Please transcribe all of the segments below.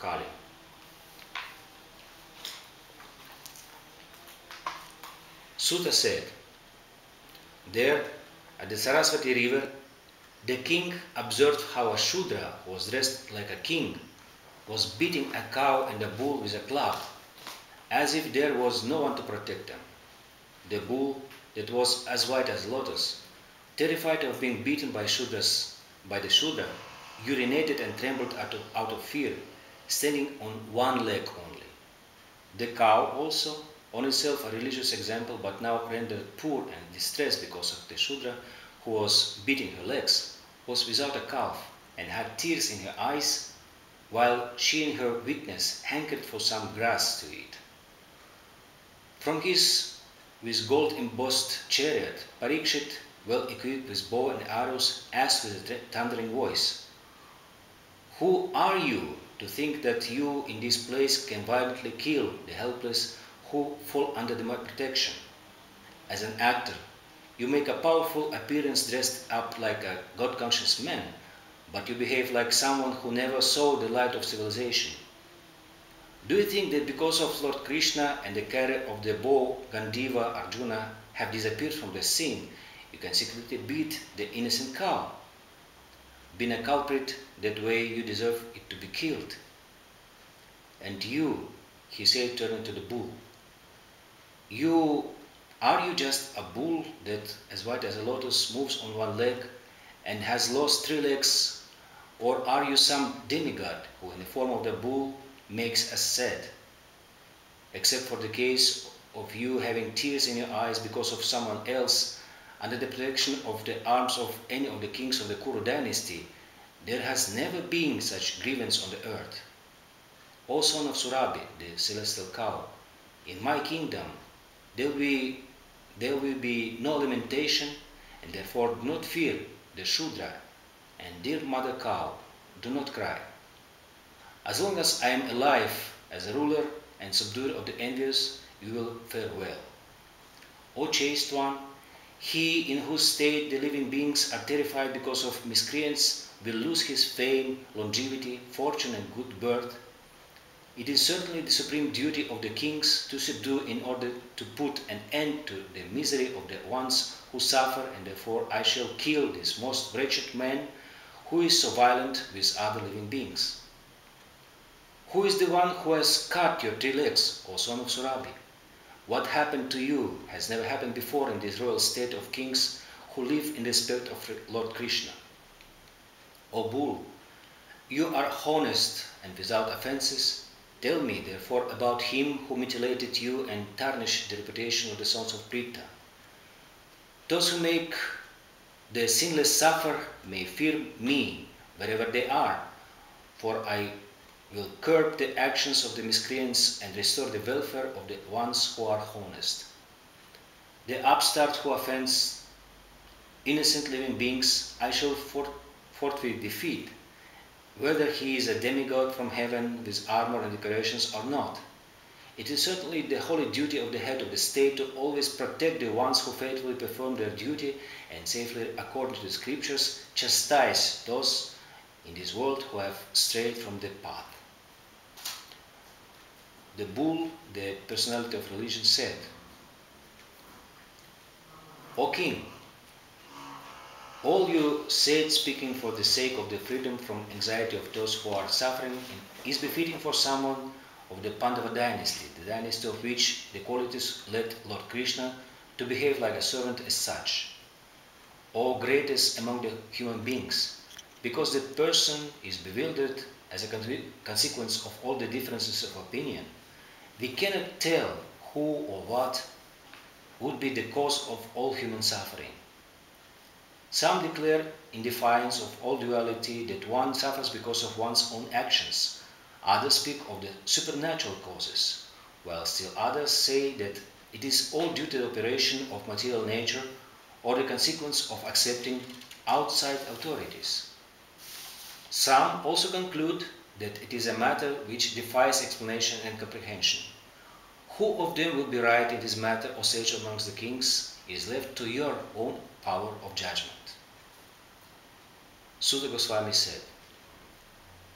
Kali. Sutta said, there at the Saraswati river, the king observed how a Shudra was dressed like a king, was beating a cow and a bull with a club, as if there was no one to protect them. The bull, that was as white as lotus, terrified of being beaten by the Shudra, urinated and trembled out of fear, standing on one leg only. The cow also, on itself a religious example, but now rendered poor and distressed because of the Shudra who was beating her legs, was without a calf and had tears in her eyes, while she in her weakness hankered for some grass to eat. From his with gold embossed chariot, Parikshit, well equipped with bow and arrows, asked with a thundering voice, "Who are you to think that you in this place can violently kill the helpless who fall under my protection? As an actor, you make a powerful appearance dressed up like a God-conscious man, but you behave like someone who never saw the light of civilization. Do you think that because of Lord Krishna and the carrier of the bow, Gandiva, Arjuna, have disappeared from the scene, you can secretly beat the innocent cow? Being a culprit, that way you deserve it to be killed. And you," he said, turning to the bull, are you just a bull that, as white as a lotus, moves on one leg and has lost 3 legs? Or are you some demigod who, in the form of the bull, makes us sad? Except for the case of you having tears in your eyes because of someone else, under the protection of the arms of any of the kings of the Kuru dynasty, there has never been such grievance on the earth. O son of Surabhi, the celestial cow, in my kingdom there will be no lamentation, and therefore do not fear the Shudra, and dear mother cow, do not cry. As long as I am alive as a ruler and subduer of the envious, you will fare well. O chaste one, he in whose state the living beings are terrified because of miscreants will lose his fame, longevity, fortune and good birth. It is certainly the supreme duty of the kings to subdue in order to put an end to the misery of the ones who suffer, and therefore I shall kill this most wretched man who is so violent with other living beings. Who is the one who has cut your 3 legs, O son of Surabhi? What happened to you has never happened before in this royal state of kings who live in the spirit of Lord Krishna. O bull, you are honest and without offenses. Tell me, therefore, about him who mutilated you and tarnished the reputation of the sons of Pritha. Those who make the sinless suffer may fear me wherever they are, for I will curb the actions of the miscreants and restore the welfare of the ones who are honest. The upstart who offends innocent living beings I shall forthwith defeat, whether he is a demigod from heaven with armor and decorations or not. It is certainly the holy duty of the head of the state to always protect the ones who faithfully perform their duty and safely, according to the scriptures, chastise those in this world who have strayed from the path. The bull, the personality of religion, said, O king, all you said speaking for the sake of the freedom from anxiety of those who are suffering is befitting for someone of the Pandava dynasty, the dynasty of which the qualities led Lord Krishna to behave like a servant as such. O greatest among the human beings, because the person is bewildered as a consequence of all the differences of opinion, we cannot tell who or what would be the cause of all human suffering. Some declare in defiance of all duality that one suffers because of one's own actions. Others speak of the supernatural causes, while still others say that it is all due to the operation of material nature or the consequence of accepting outside authorities. Some also conclude that it is a matter which defies explanation and comprehension. Who of them will be right in this matter, O sage amongst the kings, is left to your own power of judgment. Sutta Goswami said,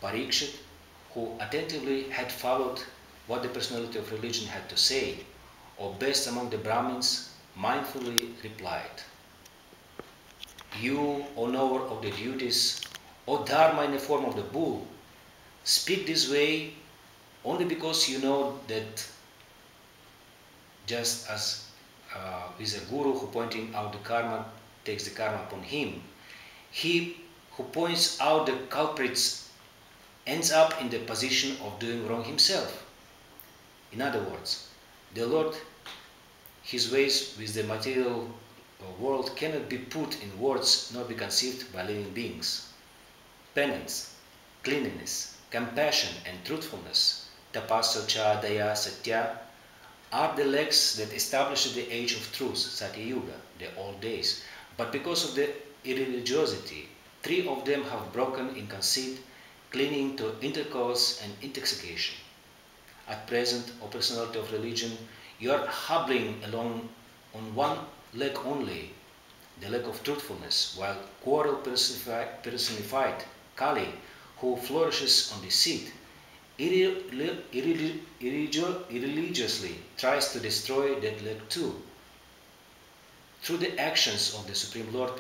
Parikshit, who attentively had followed what the personality of religion had to say, or best among the Brahmins, mindfully replied, "You, O knower of the duties, O Dharma in the form of the bull, speak this way only because you know that just as with a guru who pointing out the karma takes the karma upon him, he who points out the culprits ends up in the position of doing wrong himself. In other words, the Lord, his ways with the material world cannot be put in words nor be conceived by living beings. Penance, cleanliness, compassion and truthfulness, tapasya, daya, satya, are the legs that established the age of truth, Satya Yuga, the old days. But because of the irreligiosity, 3 of them have broken in conceit, clinging to intercourse and intoxication. At present, O personality of religion, you are hobbling along on one leg only, the leg of truthfulness, while quarrel personified, Kali, who flourishes on the seat, irreligiously tries to destroy that leg too. Through the actions of the Supreme Lord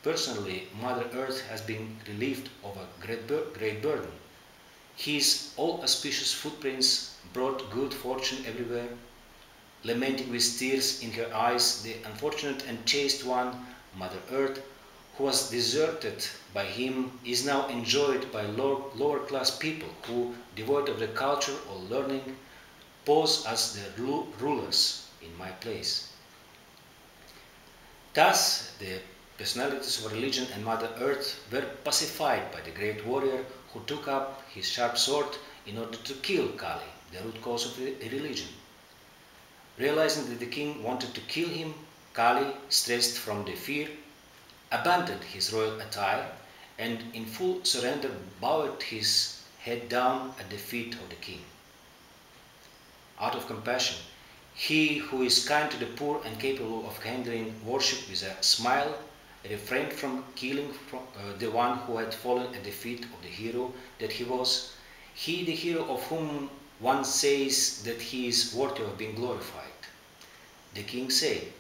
personally, Mother Earth has been relieved of a great burden. His all-auspicious footprints brought good fortune everywhere. Lamenting with tears in her eyes, the unfortunate and chaste one, Mother Earth, who was deserted by him, is now enjoyed by lower-class people who, devoid of the culture or learning, pose as the rulers in my place. Thus, the personalities of religion and Mother Earth were pacified by the great warrior who took up his sharp sword in order to kill Kali, the root cause of the religion. Realizing that the king wanted to kill him, Kali, stressed from the fear, abandoned his royal attire and in full surrender bowed his head down at the feet of the king. Out of compassion, he who is kind to the poor and capable of handling worship with a smile refrained from killing the one who had fallen at the feet of the hero that he was, he the hero of whom one says that he is worthy of being glorified. The king said,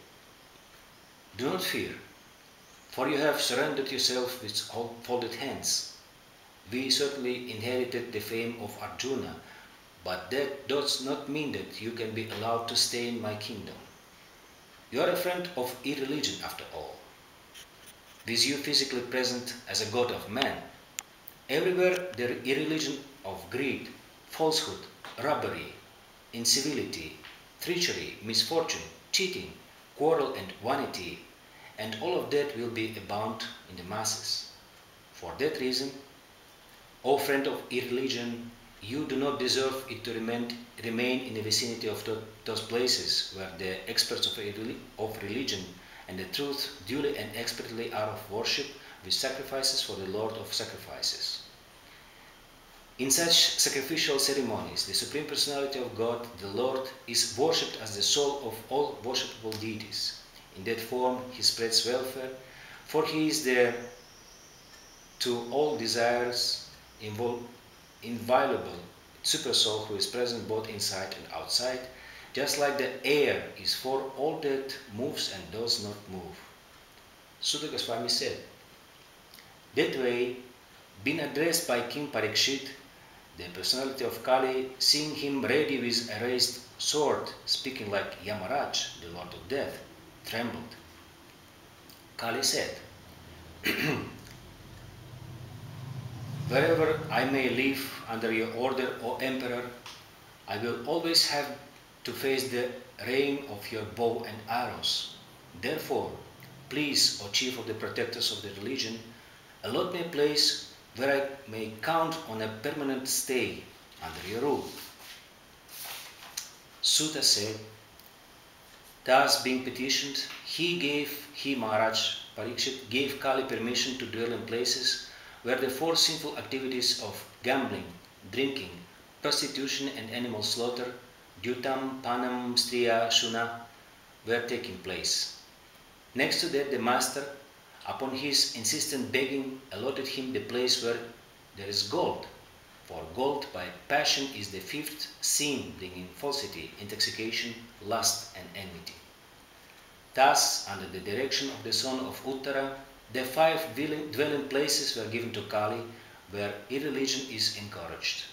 "Do not fear, for you have surrendered yourself with folded hands. We certainly inherited the fame of Arjuna, but that does not mean that you can be allowed to stay in my kingdom. You are a friend of irreligion after all. With you physically present as a god of man, everywhere the irreligion of greed, falsehood, robbery, incivility, treachery, misfortune, cheating, quarrel and vanity, and all of that will be abound in the masses. For that reason, O friend of irreligion, you do not deserve it to remain in the vicinity of those places where the experts of religion and the truth duly and expertly are of worship with sacrifices for the Lord of sacrifices. In such sacrificial ceremonies, the Supreme Personality of God, the Lord, is worshipped as the soul of all worshipable deities. In that form, he spreads welfare, for he is there to all desires, inviolable super soul who is present both inside and outside, just like the air is for all that moves and does not move. Sutta Goswami said, that way, being addressed by King Parikshit, the personality of Kali, seeing him ready with a raised sword, speaking like Yamaraj, the Lord of Death, trembled. Kali said, "Wherever I may live under your order, O Emperor, I will always have to face the rain of your bow and arrows. Therefore, please, O Chief of the Protectors of the religion, allot me a place where I may count on a permanent stay under your rule." Sutta said, thus being petitioned, he Maharaj Parikshit gave Kali permission to dwell in places where the 4 sinful activities of gambling, drinking, prostitution and animal slaughter, Dyutam, Panam, Striya, Shuna, were taking place. Next to that, the master, upon his insistent begging, allotted him the place where there is gold, For gold by passion is the fifth sin, bringing falsity, intoxication, lust and enmity. Thus, under the direction of the son of Uttara, the 5 dwelling places were given to Kali, where irreligion is encouraged.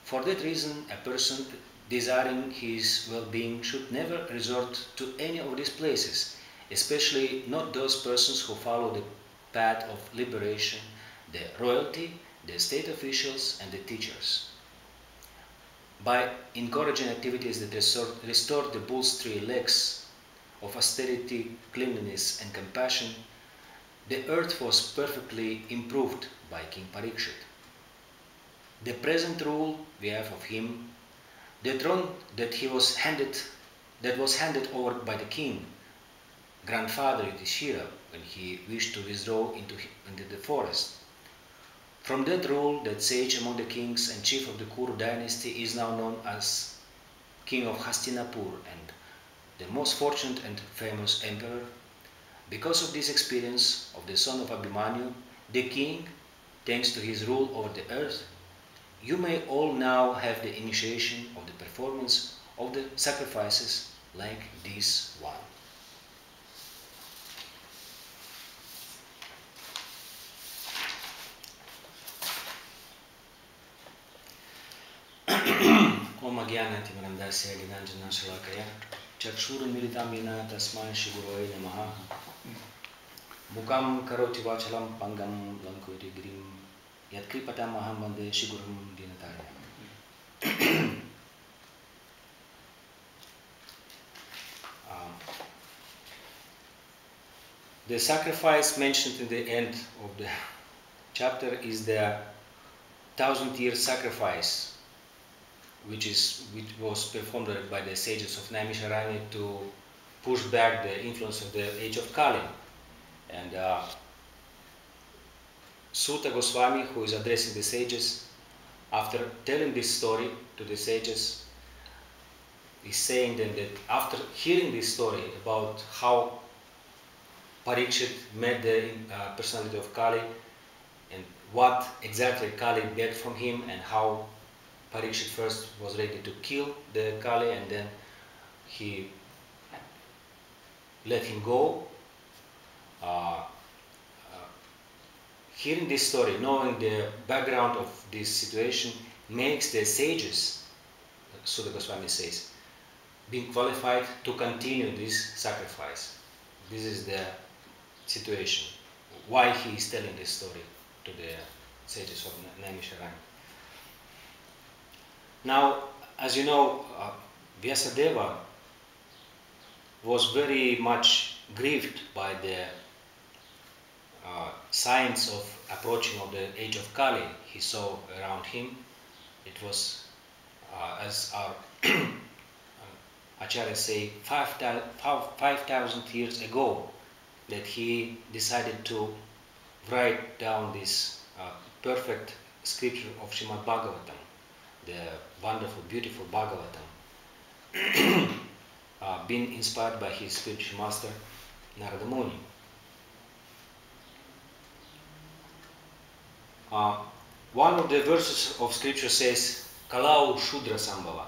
For that reason, a person desiring his well-being should never resort to any of these places, especially not those persons who follow the path of liberation, the royalty, the state officials and the teachers. By encouraging activities that restore the bull's 3 legs of austerity, cleanliness and compassion, the earth was perfectly improved by King Parikshit. The present rule we have of him, the throne that was handed over by the king, grandfather Yudhishthira, when he wished to withdraw into the forest. From that rule, that sage among the kings and chief of the Kuru dynasty is now known as King of Hastinapur and the most fortunate and famous emperor. Because of this experience of the son of Abhimanyu, the king, thanks to his rule over the earth, you may all now have the initiation of the performance of the sacrifices like this one. Om Agyanati Marandasya Ginanjana Shalakaya Chakshurunmilitam Yena Tasmai Shri Gurave Namaha Mukam Karoti Vachalam Pangam Lankuti Girim Yat Kripatam Aham Vande Shri Gurum Dinatarya. The sacrifice mentioned in the end of the chapter is the 1000-year sacrifice, which was performed by the sages of Naimisharanya to push back the influence of the age of Kali. And Suta Goswami, who is addressing the sages, after telling this story to the sages, is saying them that after hearing this story about how Parikshit met the personality of Kali and what exactly Kali begged from him and how Parikshit first was ready to kill the Kali and then he let him go. Hearing this story, knowing the background of this situation, makes the sages, Suta Goswami says, being qualified to continue this sacrifice. This is the situation, why he is telling this story to the sages of Naimisharanya. Now, as you know, Vyasadeva was very much grieved by the signs of approaching of the age of Kali. He saw around him. It was, as our Acharyas say, 5,000 years ago that he decided to write down this perfect scripture of Srimad Bhagavatam, the wonderful, beautiful Bhagavatam, being inspired by his spiritual master, Narada Muni. One of the verses of scripture says, Kalau Shudra Sambhava.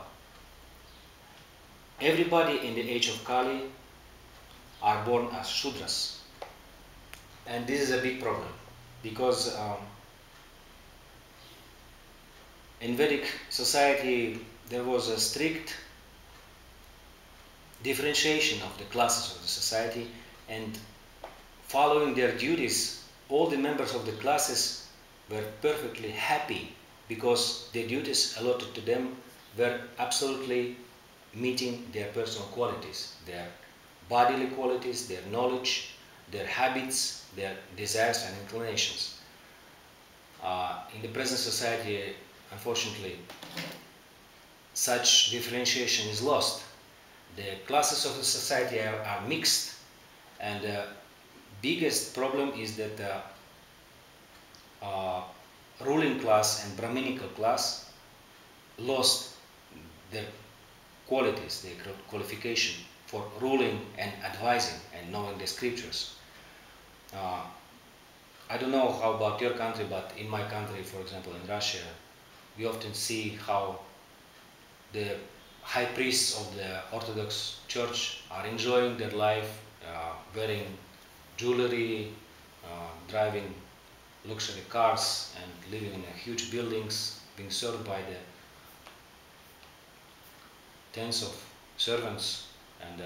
Everybody in the age of Kali are born as Shudras. And this is a big problem because in Vedic society there was a strict differentiation of the classes of the society, and following their duties, all the members of the classes were perfectly happy because the duties allotted to them were absolutely meeting their personal qualities, their bodily qualities, their knowledge, their habits, their desires and inclinations. In the present society, unfortunately, such differentiation is lost. The classes of the society are mixed, and the biggest problem is that the ruling class and Brahminical class lost their qualities, their qualification for ruling and advising and knowing the scriptures. I don't know how about your country, but in my country, for example, in Russia, we often see how the high priests of the Orthodox Church are enjoying their life, wearing jewelry, driving luxury cars, and living in huge buildings, being served by the tens of servants. And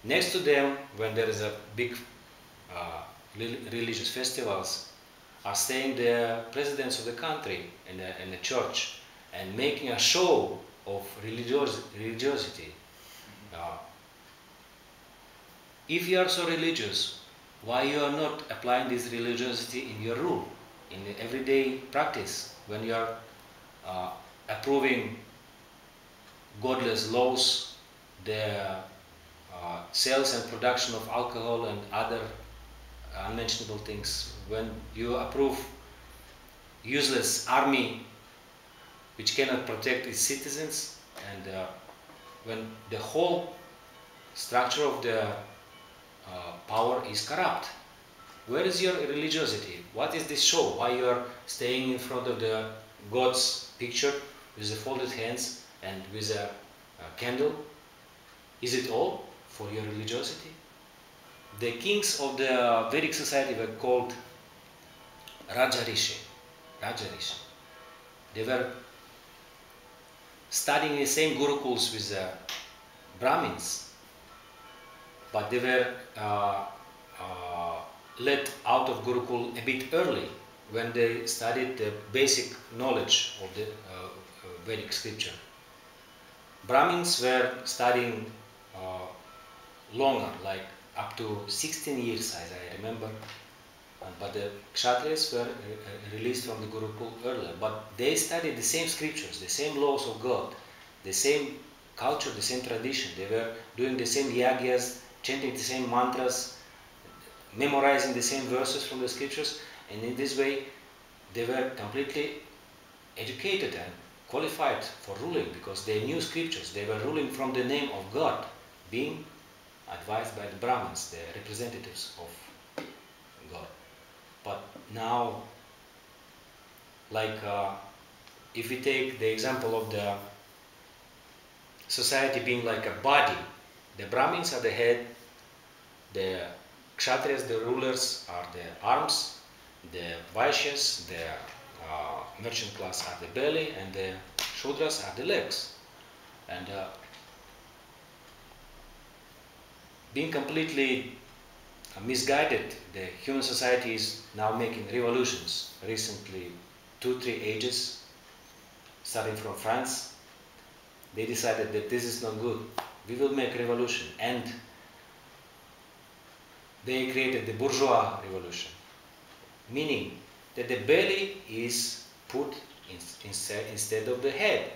next to them, when there is a big religious festivals, are staying the presidents of the country in the church and making a show of religiosity. If you are so religious, why you are not applying this religiosity in your rule, in the everyday practice, when you are approving godless laws, the sales and production of alcohol and other unmentionable things, when you approve useless army which cannot protect its citizens, and when the whole structure of the power is corrupt. Where is your religiosity? What is this show? Why you are staying in front of the God's picture with the folded hands and with a candle? Is it all for your religiosity? The kings of the Vedic society were called Raja Rishi. They were studying in the same gurukuls with the Brahmins, but they were let out of Gurukul a bit early when they studied the basic knowledge of the Vedic scripture. Brahmins were studying longer, like up to 16 years, as I remember. But the Kshatriyas were released from the Gurukul earlier. But they studied the same scriptures, the same laws of God, the same culture, the same tradition. They were doing the same yagyas, chanting the same mantras, memorizing the same verses from the scriptures, and in this way they were completely educated and qualified for ruling because they knew scriptures. They were ruling from the name of God, being advised by the Brahmins, the representatives of God. But now, like if we take the example of the society being like a body, the Brahmins are the head, the Kshatriyas, the rulers, are the arms, the Vaishyas, the merchant class, are the belly, and the Shudras are the legs. And being completely misguided, the human society is now making revolutions. Recently, 2-3 ages, starting from France, they decided that this is not good. We will make revolution, and they created the bourgeois revolution, meaning that the belly is put instead of the head.